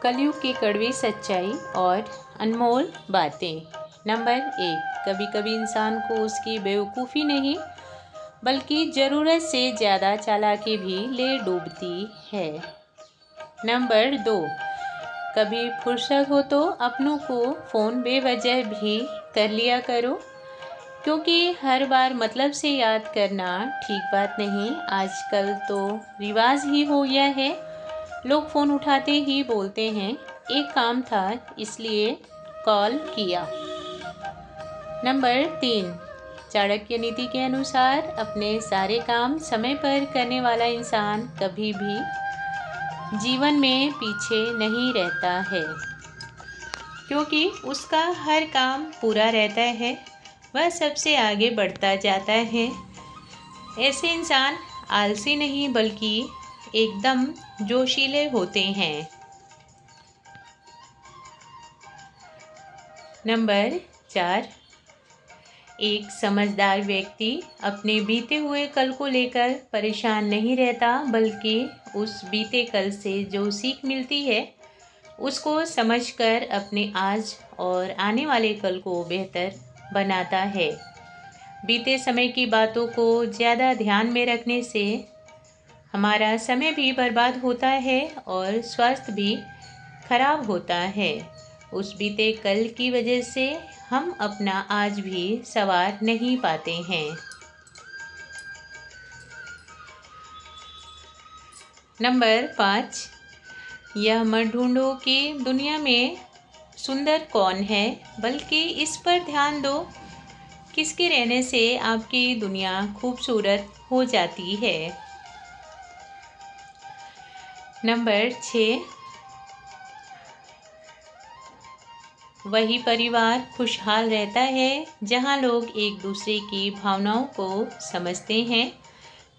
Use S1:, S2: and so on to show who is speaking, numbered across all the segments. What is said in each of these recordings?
S1: कलयुग की कड़वी सच्चाई और अनमोल बातें। नंबर 1, कभी कभी इंसान को उसकी बेवकूफ़ी नहीं बल्कि ज़रूरत से ज़्यादा चालाकी भी ले डूबती है। नंबर 2, कभी फुर्सत हो तो अपनों को फ़ोन बेवजह भी कर लिया करो, क्योंकि हर बार मतलब से याद करना ठीक बात नहीं। आजकल तो रिवाज ही हो गया है, लोग फ़ोन उठाते ही बोलते हैं एक काम था इसलिए कॉल किया। नंबर 3, चाणक्य नीति के अनुसार अपने सारे काम समय पर करने वाला इंसान कभी भी जीवन में पीछे नहीं रहता है, क्योंकि उसका हर काम पूरा रहता है, वह सबसे आगे बढ़ता जाता है। ऐसे इंसान आलसी नहीं बल्कि एकदम जोशीले होते हैं। नंबर 4, एक समझदार व्यक्ति अपने बीते हुए कल को लेकर परेशान नहीं रहता, बल्कि उस बीते कल से जो सीख मिलती है उसको समझकर अपने आज और आने वाले कल को बेहतर बनाता है। बीते समय की बातों को ज़्यादा ध्यान में रखने से हमारा समय भी बर्बाद होता है और स्वास्थ्य भी खराब होता है। उस बीते कल की वजह से हम अपना आज भी संवार नहीं पाते हैं। नंबर 5, यह मत ढूंढो कि दुनिया में सुंदर कौन है, बल्कि इस पर ध्यान दो किसके रहने से आपकी दुनिया खूबसूरत हो जाती है। नंबर 6, वही परिवार खुशहाल रहता है जहां लोग एक दूसरे की भावनाओं को समझते हैं।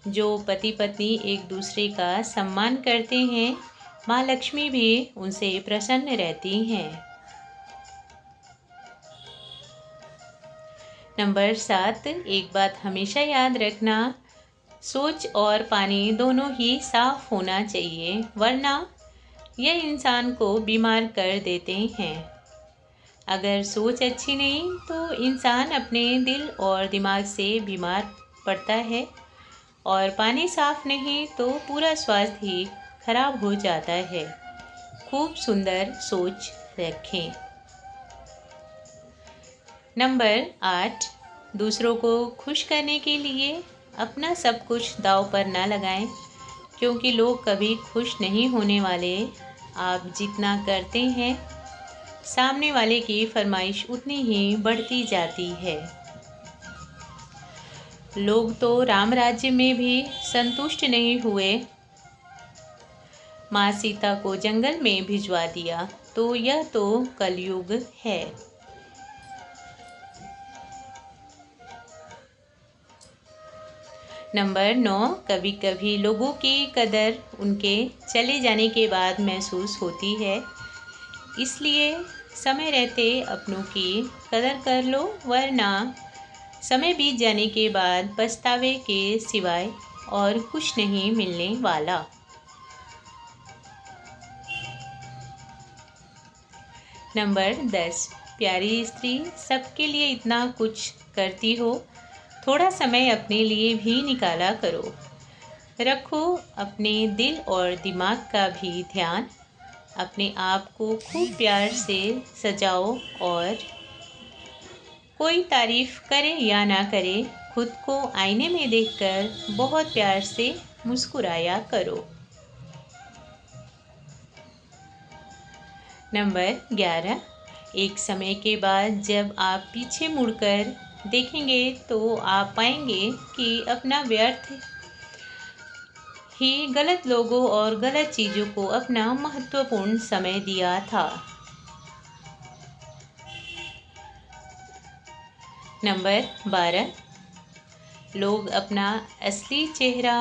S1: जो पति पत्नी एक दूसरे का सम्मान करते हैं, माँ लक्ष्मी भी उनसे प्रसन्न रहती हैं। नंबर 7, एक बात हमेशा याद रखना, सोच और पानी दोनों ही साफ होना चाहिए, वरना यह इंसान को बीमार कर देते हैं। अगर सोच अच्छी नहीं तो इंसान अपने दिल और दिमाग से बीमार पड़ता है, और पानी साफ नहीं तो पूरा स्वास्थ्य ही खराब हो जाता है। खूब सुंदर सोच रखें। नंबर 8, दूसरों को खुश करने के लिए अपना सब कुछ दांव पर ना लगाएं, क्योंकि लोग कभी खुश नहीं होने वाले। आप जितना करते हैं सामने वाले की फरमाइश उतनी ही बढ़ती जाती है। लोग तो राम राज्य में भी संतुष्ट नहीं हुए, माँ सीता को जंगल में भिजवा दिया, तो यह तो कलयुग है। नंबर 9, कभी कभी लोगों की कदर उनके चले जाने के बाद महसूस होती है, इसलिए समय रहते अपनों की कदर कर लो, वरना समय बीत जाने के बाद पछतावे के सिवाय और कुछ नहीं मिलने वाला। नंबर 10, प्यारी स्त्री सबके लिए इतना कुछ करती हो, थोड़ा समय अपने लिए भी निकाला करो। रखो अपने दिल और दिमाग का भी ध्यान, अपने आप को खूब प्यार से सजाओ, और कोई तारीफ करे या ना करे, खुद को आईने में देखकर बहुत प्यार से मुस्कुराया करो। नंबर 11, एक समय के बाद जब आप पीछे मुड़कर देखेंगे तो आप पाएंगे कि अपना व्यर्थ ही गलत लोगों और गलत चीज़ों को अपना महत्वपूर्ण समय दिया था। नंबर 12, लोग अपना असली चेहरा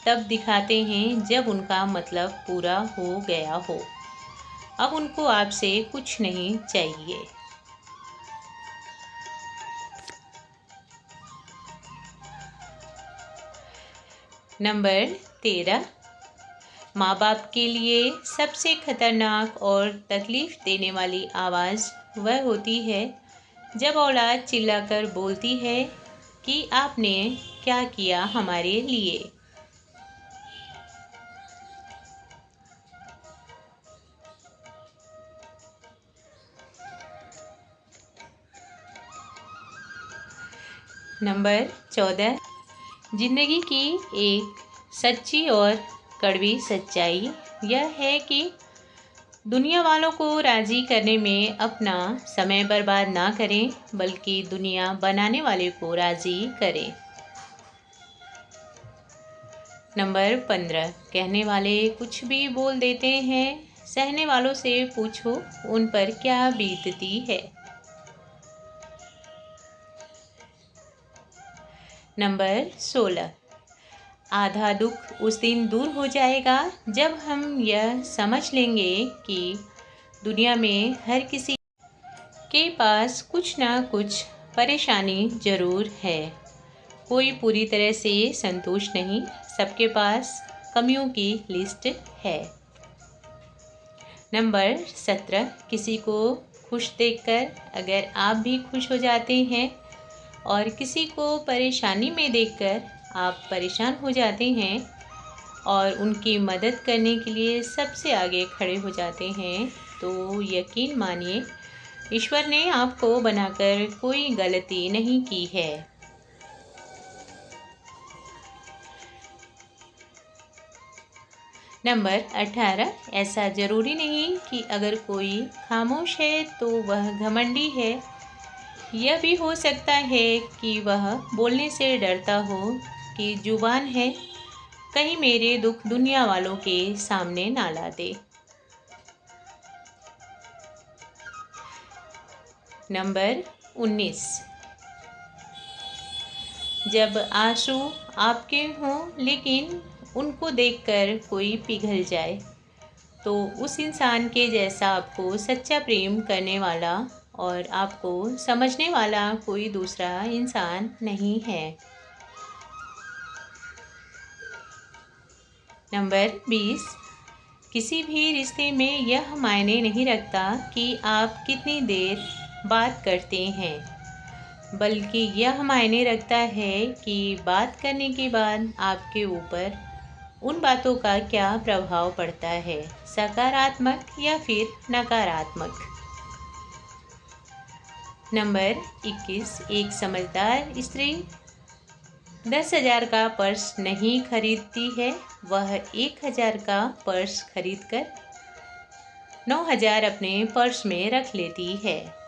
S1: तब दिखाते हैं जब उनका मतलब पूरा हो गया हो। अब उनको आपसे कुछ नहीं चाहिए। नंबर 13, माँ बाप के लिए सबसे खतरनाक और तकलीफ़ देने वाली आवाज़ वह होती है जब औलाद चिल्लाकर बोलती है कि आपने क्या किया हमारे लिए। नंबर 14, जिंदगी की एक सच्ची और कड़वी सच्चाई यह है कि दुनिया वालों को राज़ी करने में अपना समय बर्बाद ना करें, बल्कि दुनिया बनाने वाले को राज़ी करें। नंबर 15, कहने वाले कुछ भी बोल देते हैं, सहने वालों से पूछो उन पर क्या बीतती है। नंबर 16, आधा दुख उस दिन दूर हो जाएगा जब हम यह समझ लेंगे कि दुनिया में हर किसी के पास कुछ ना कुछ परेशानी ज़रूर है। कोई पूरी तरह से संतुष्ट नहीं, सबके पास कमियों की लिस्ट है। नंबर 17, किसी को खुश देखकर अगर आप भी खुश हो जाते हैं और किसी को परेशानी में देखकर आप परेशान हो जाते हैं और उनकी मदद करने के लिए सबसे आगे खड़े हो जाते हैं, तो यकीन मानिए ईश्वर ने आपको बनाकर कोई गलती नहीं की है। नंबर 18, ऐसा ज़रूरी नहीं कि अगर कोई खामोश है तो वह घमंडी है। यह भी हो सकता है कि वह बोलने से डरता हो कि जुबान है कहीं मेरे दुख दुनिया वालों के सामने ना ला दे। नंबर 19, जब आंसू आपके हों लेकिन उनको देखकर कोई पिघल जाए, तो उस इंसान के जैसा आपको सच्चा प्रेम करने वाला और आपको समझने वाला कोई दूसरा इंसान नहीं है। नंबर 20, किसी भी रिश्ते में यह मायने नहीं रखता कि आप कितनी देर बात करते हैं, बल्कि यह मायने रखता है कि बात करने के बाद आपके ऊपर उन बातों का क्या प्रभाव पड़ता है, सकारात्मक या फिर नकारात्मक। नंबर 21, एक समझदार स्त्री 10,000 का पर्स नहीं खरीदती है, वह 1,000 का पर्स खरीदकर 9,000 अपने पर्स में रख लेती है।